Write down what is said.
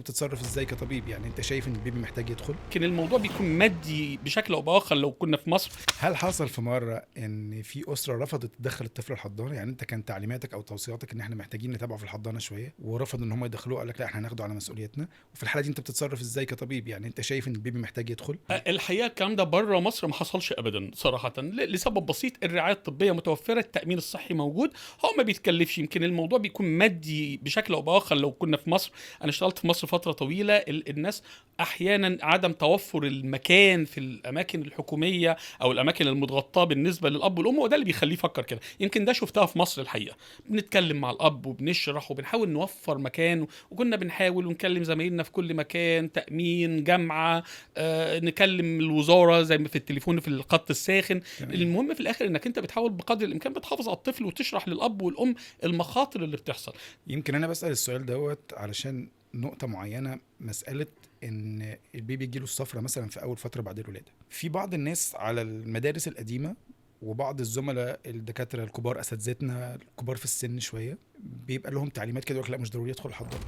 بتتصرف ازاي كطبيب؟ يعني انت شايف ان البيبي محتاج يدخل؟ لكن الموضوع بيكون مادي بشكل او باخر لو كنا في مصر. هل حصل في مره ان في اسره رفضت تدخل الطفل الحضانه؟ يعني انت كان تعليماتك او توصياتك ان احنا محتاجين نتابعه في الحضانه شويه، ورفضوا ان هم يدخلوه، قال لك لا احنا هناخده على مسؤوليتنا. وفي الحاله دي انت بتتصرف ازاي كطبيب؟ يعني انت شايف ان البيبي محتاج يدخل؟ الحقيقه الكلام ده بره مصر ما حصلش ابدا صراحه، لسبب بسيط: الرعايه الطبيه متوفره، التامين الصحي موجود، هو ما بيتكلفش. يمكن الموضوع بيكون مادي بشكل او باخر لو كنا في مصر. انا اشتغلت في مصر فتره طويله، الناس احيانا عدم توفر المكان في الاماكن الحكوميه او الاماكن المتغطاه بالنسبه للاب والام، وده اللي بيخليه يفكر كده. يمكن ده شفتها في مصر الحقيقه. بنتكلم مع الاب وبنشرح وبنحاول نوفر مكان، وكنا بنحاول ونكلم زمايلنا في كل مكان، تامين، جامعه، نكلم الوزاره زي ما في التليفون في الخط الساخن. تمام. المهم في الاخر انك انت بتحاول بقدر الامكان بتحافظ على الطفل وتشرح للاب والام المخاطر اللي بتحصل. يمكن انا بسال السؤال دوت علشان نقطه معينه، مساله ان البيبي يجيله الصفرة مثلا في اول فتره بعد الولاده. في بعض الناس على المدارس القديمه وبعض الزملاء الدكاتره الكبار، اساتذتنا الكبار في السن شويه، بيبقى لهم تعليمات كده يقول لك لا مش ضروري يدخل الحضانه.